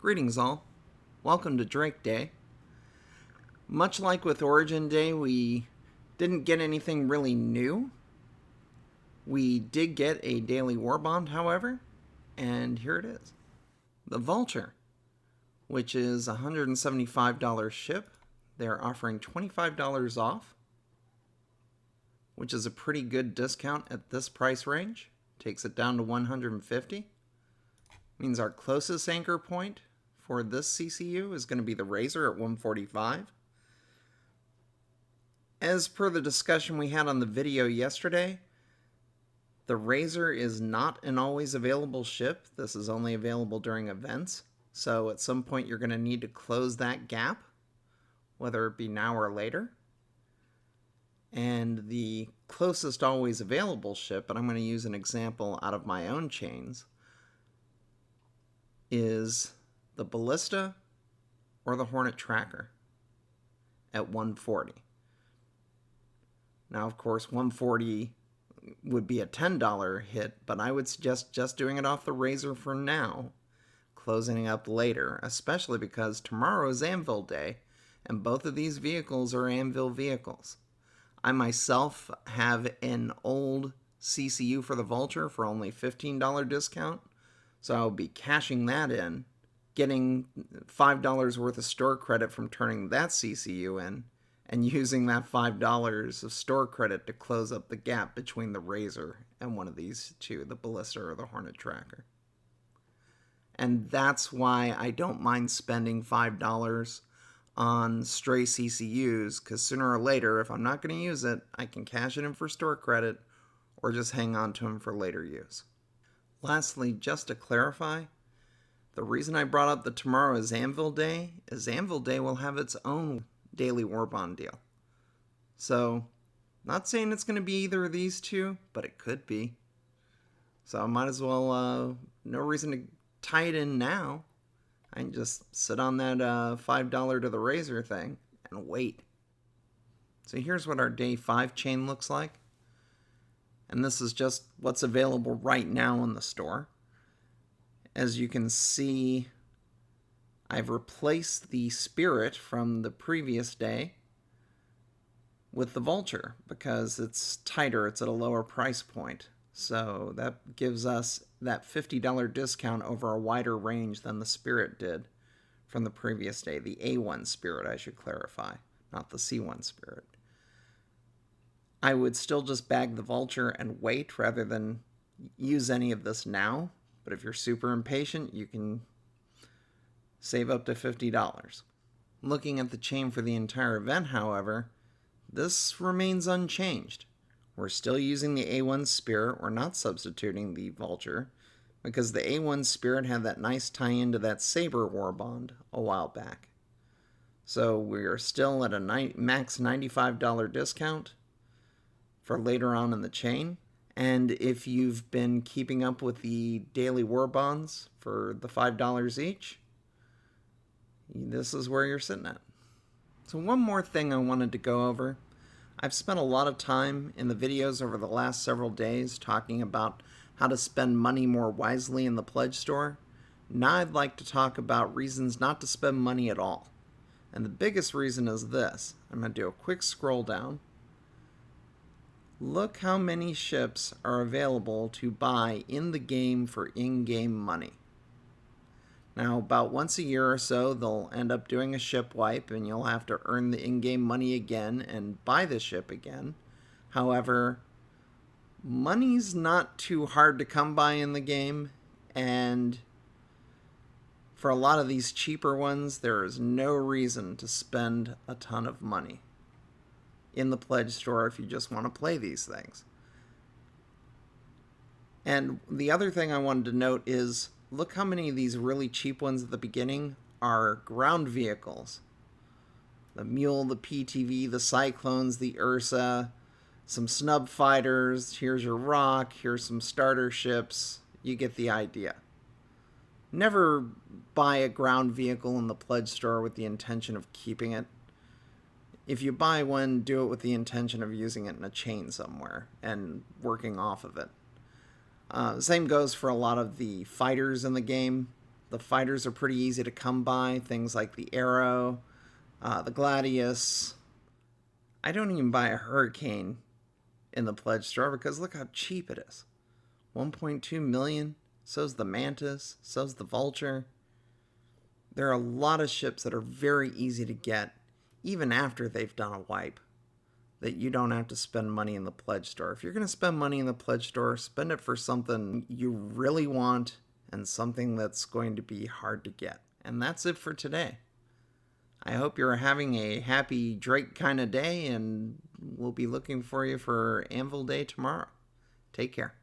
Greetings all. Welcome to Drake Day. Much like with Origin Day, we didn't get anything really new. We did get a daily Warbond, however, and here it is. The Vulture, which is a $175 ship. They're offering $25 off, which is a pretty good discount at this price range. Takes it down to $150. Means our closest anchor point for this CCU is going to be the Razor at $145. As per the discussion we had on the video yesterday, the Razor is not an always available ship. This is only available during events. So at some point you're going to need to close that gap, whether it be now or later. And the closest always available ship, and I'm going to use an example out of my own chains, is the Ballista or the Hornet Tracker at 140. Now, of course, 140 would be a $10 hit, but I would suggest just doing it off the Razor for now, closing it up later, especially because tomorrow is Anvil Day, and both of these vehicles are Anvil vehicles. I myself have an old CCU for the Vulture for only $15 discount, so I'll be cashing that in, getting $5 worth of store credit from turning that CCU in, and using that $5 of store credit to close up the gap between the Razor and one of these two, the Ballista or the Hornet Tracker. And that's why I don't mind spending $5 on stray CCUs, because sooner or later, if I'm not going to use it, I can cash it in for store credit or just hang on to them for later use. Lastly, just to clarify, the reason I brought up that tomorrow is Anvil Day is Anvil Day will have its own daily Warbond deal. So, not saying it's going to be either of these two, but it could be. So I might as well, no reason to tie it in now. I can just sit on that $5 to the Razor thing and wait. So here's what our day 5 chain looks like. And this is just what's available right now in the store. As you can see, I've replaced the Spirit from the previous day with the Vulture because it's tighter, it's at a lower price point. So that gives us that $50 discount over a wider range than the Spirit did from the previous day. The A1 Spirit, I should clarify, not the C1 Spirit. I would still just bag the Vulture and wait rather than use any of this now. But if you're super impatient, you can save up to $50. Looking at the chain for the entire event, however, this remains unchanged. We're still using the A1 Spirit. We're not substituting the Vulture because the A1 Spirit had that nice tie-in to that Saber Warbond a while back. So we are still at a max $95 discount for later on in the chain. And if you've been keeping up with the daily Warbonds for the $5 each, this is where you're sitting at. So one more thing I wanted to go over. I've spent a lot of time in the videos over the last several days talking about how to spend money more wisely in the pledge store. Now I'd like to talk about reasons not to spend money at all. And the biggest reason is this. I'm going to do a quick scroll down. Look how many ships are available to buy in the game for in-game money. Now, about once a year or so, they'll end up doing a ship wipe, and you'll have to earn the in-game money again and buy the ship again. However, money's not too hard to come by in the game, and for a lot of these cheaper ones, there is no reason to spend a ton of money in the pledge store if you just want to play these things. And the other thing I wanted to note is, look how many of these really cheap ones at the beginning are ground vehicles. The Mule, the PTV, the Cyclones, the Ursa, some snub fighters, here's your Rock, here's some starter ships. You get the idea. Never buy a ground vehicle in the pledge store with the intention of keeping it. If you buy one, do it with the intention of using it in a chain somewhere and working off of it. Same goes for a lot of the fighters in the game. The fighters are pretty easy to come by. Things like the Arrow, the Gladius. I don't even buy a Hurricane in the pledge store because look how cheap it is. 1.2 million. So's the Mantis. So's the Vulture. There are a lot of ships that are very easy to get, even after they've done a wipe, that you don't have to spend money in the pledge store. If you're going to spend money in the pledge store, spend it for something you really want and something that's going to be hard to get. And that's it for today. I hope you're having a happy Drake kind of day, and we'll be looking for you for Anvil Day tomorrow. Take care.